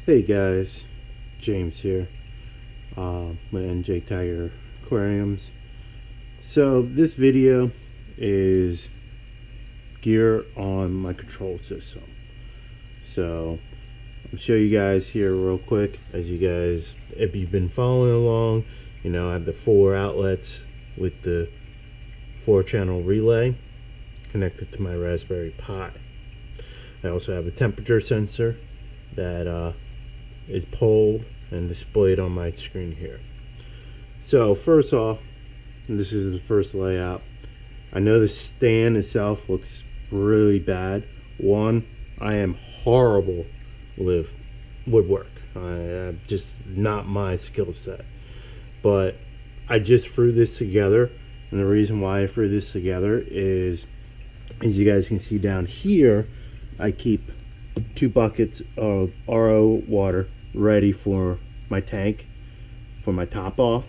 Hey guys, James here with NJ Tiger Aquariums. So this video is gear on my control system. So I'll show you guys here real quick. As you guys, if you've been following along, you know I have the 4 outlets with the 4-channel relay connected to my Raspberry Pi. I also have a temperature sensor that is pulled and displayed on my screen here. So first off, this is the first layout. I know the stand itself looks really bad. One, I am horrible with woodwork. I'm just not my skill set. But I just threw this together, and the reason why I threw this together is, as you guys can see down here, I keep 2 buckets of RO water ready for my tank for my top off.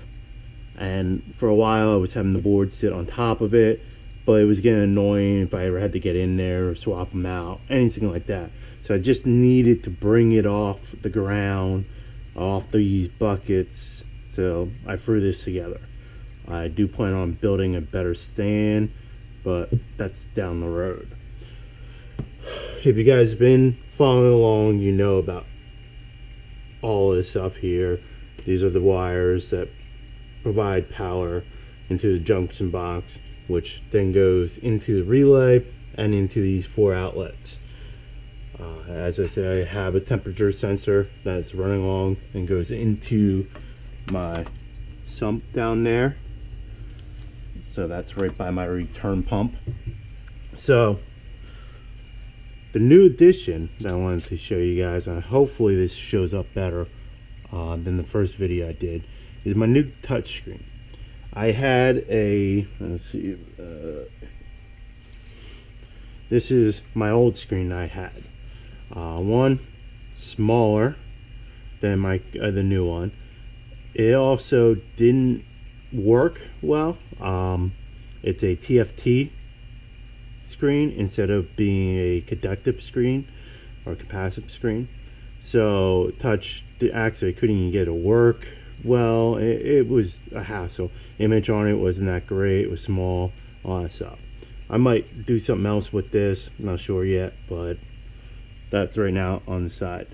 And for a while I was having the board sit on top of it, but it was getting annoying if I ever had to get in there or swap them out, anything like that. So I just needed to bring it off the ground, off these buckets. So I threw this together. I do plan on building a better stand, but that's down the road. If you guys have been following along, you know about all this stuff here. These are the wires that provide power into the junction box, which then goes into the relay and into these 4 outlets. As I said, I have a temperature sensor that's running along and goes into my sump down there. So that's right by my return pump. So the new addition that I wanted to show you guys, and hopefully this shows up better than the first video I did, is my new touchscreen. I had a, let's see, this is my old screen I had. One smaller than the new one. It also didn't work well. It's a TFT screen instead of being a conductive screen or capacitive screen. So actually couldn't even get it to work well. It was a hassle. Image on it wasn't that great. It was small, all that stuff. I might do something else with this, I'm not sure yet, but that's right now on the side.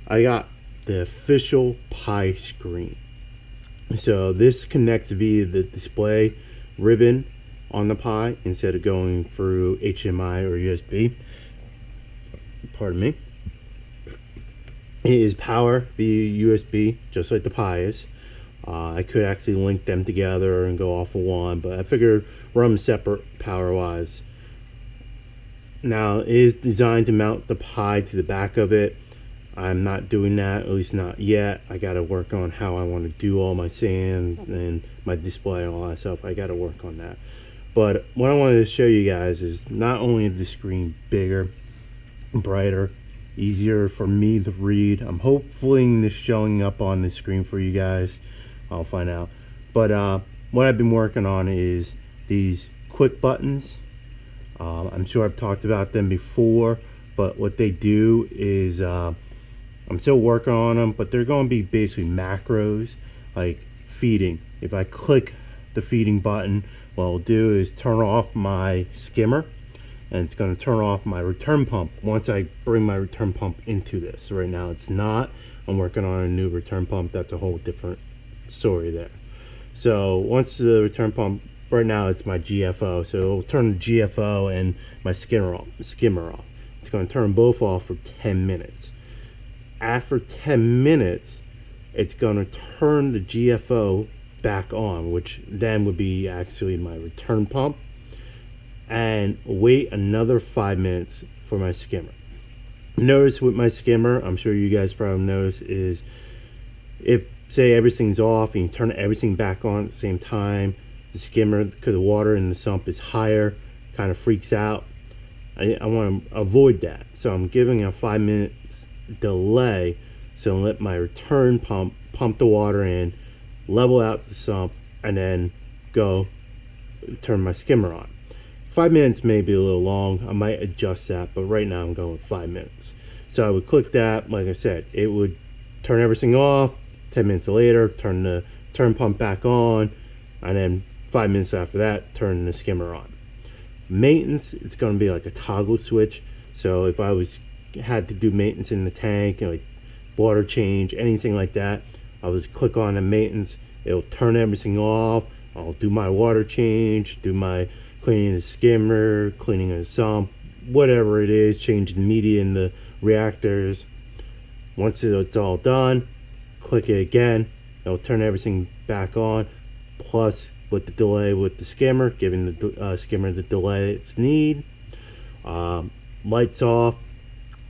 I got the official Pi screen. So this connects via the display ribbon on the Pi instead of going through HDMI or USB. Pardon me. It is power via USB, just like the Pi is. I could actually link them together and go off of one, but I figured run them separate power wise. Now it is designed to mount the Pi to the back of it. I'm not doing that, at least not yet. I got to work on how I want to do all my sand and my display and all that stuff. I got to work on that. But what I wanted to show you guys is not only the screen bigger, brighter, easier for me to read. I'm hopefully this showing up on the screen for you guys. I'll find out. But what I've been working on is these quick buttons. I'm sure I've talked about them before, but what they do is I'm still working on them, but they're going to be basically macros, like feeding. If I click the feeding button, what I'll do is turn off my skimmer, and it's going to turn off my return pump once I bring my return pump into this. Right now it's not. I'm working on a new return pump. That's a whole different story there. So once the return pump, right now it's my GFO, so it'll turn the GFO and my skimmer off. It's going to turn both off for 10 minutes. After 10 minutes, it's going to turn the GFO back on, which then would be actually my return pump, and wait another 5 minutes for my skimmer. Notice with my skimmer, I'm sure you guys probably notice, is if say everything's off and you turn everything back on at the same time, the skimmer, because the water in the sump is higher, kind of freaks out. I want to avoid that, so I'm giving a 5 minutes delay, so I'll let my return pump pump the water in, level out the sump, and then go turn my skimmer on. 5 minutes may be a little long. I might adjust that, but right now I'm going with 5 minutes. So I would click that. Like I said, it would turn everything off. 10 minutes later, turn the turn pump back on, and then 5 minutes after that, turn the skimmer on. Maintenance, it's going to be like a toggle switch. So if I had to do maintenance in the tank, like water change, anything like that, I was click on the maintenance. It'll turn everything off. I'll do my water change, do my cleaning the skimmer, cleaning the sump, whatever it is, changing media in the reactors. Once it's all done, click it again. It'll turn everything back on, plus with the delay with the skimmer, giving the skimmer the delay it's need. Lights off.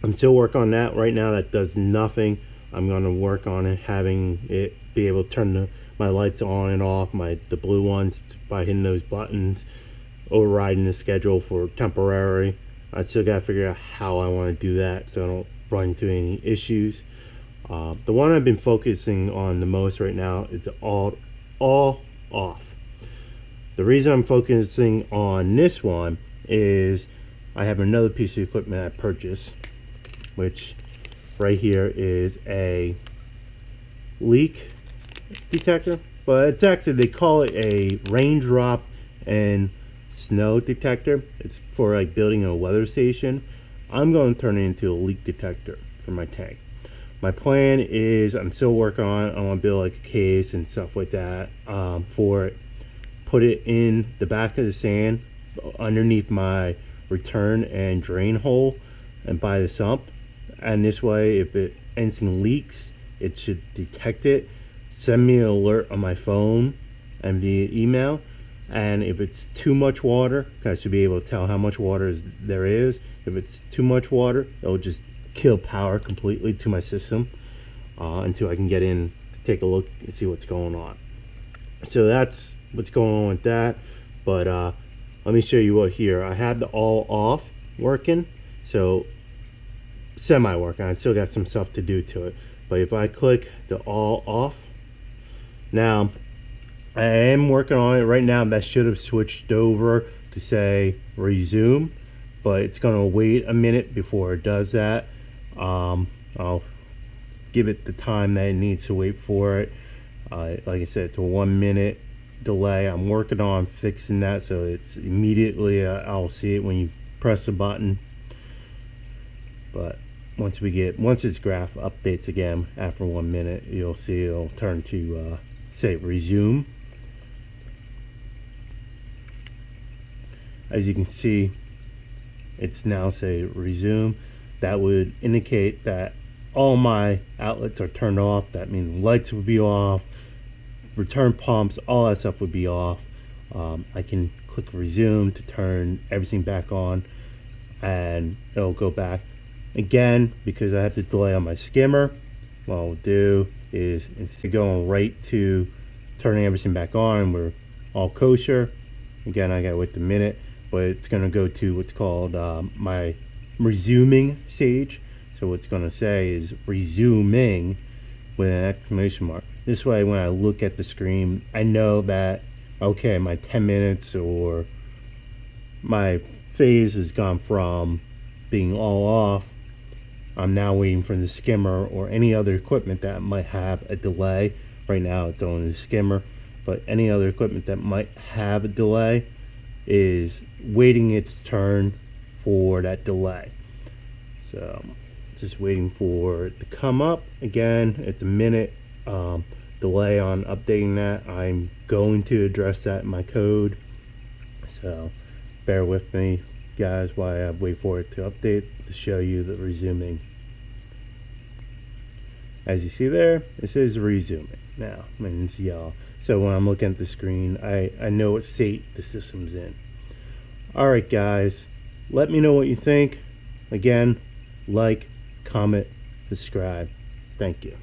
I'm still working on that right now. That does nothing. I'm going to work on it, having it be able to turn my lights on and off, the blue ones, by hitting those buttons, overriding the schedule for temporary. I still got to figure out how I want to do that so I don't run into any issues. The one I've been focusing on the most right now is all off. The reason I'm focusing on this one is I have another piece of equipment I purchased, which right here is a leak detector, but it's actually, they call it a raindrop and snow detector. It's for like building a weather station. I'm going to turn it into a leak detector for my tank. My plan is, I'm still working on it. I want to build like a case and stuff like that for it. Put it in the back of the sand underneath my return and drain hole and by the sump. And this way, if anything leaks, it should detect it, send me an alert on my phone and via email. And if it's too much water, I should be able to tell how much water there is. If it's too much water, it'll just kill power completely to my system until I can get in to take a look and see what's going on. So that's what's going on with that. But let me show you what here. I have the all off working, so semi working. I still got some stuff to do to it. But if I click the all off, now I am working on it right now. That should have switched over to say resume, but it's going to wait a minute before it does that. I'll give it the time that it needs to wait for it. Like I said, it's a 1 minute delay. I'm working on fixing that so it's immediately I'll see it when you press the button. But once its graph updates again after 1 minute, you'll see it'll turn to say resume. As you can see, it's now say resume. That would indicate that all my outlets are turned off. That means lights would be off, return pumps, all that stuff would be off. I can click resume to turn everything back on, and it'll go back again. Because I have the delay on my skimmer, what I'll do is, instead of going right to turning everything back on, we're all kosher. Again, I gotta wait the minute, but it's gonna go to what's called my resuming stage. So what's going to say is resuming with an exclamation mark. This way, when I look at the screen, I know that, okay, my 10 minutes or my phase has gone from being all off. I'm now waiting for the skimmer or any other equipment that might have a delay. Right now it's only the skimmer, but any other equipment that might have a delay is waiting its turn for that delay. So just waiting for it to come up. Again, it's a minute delay on updating that. I'm going to address that in my code, so bear with me guys while I wait for it to update to show you the resuming. As you see there, it says resuming now, and it's yellow. So when I'm looking at the screen, I know what state the system's in. Alright guys, let me know what you think. Again, like, comment, subscribe. Thank you.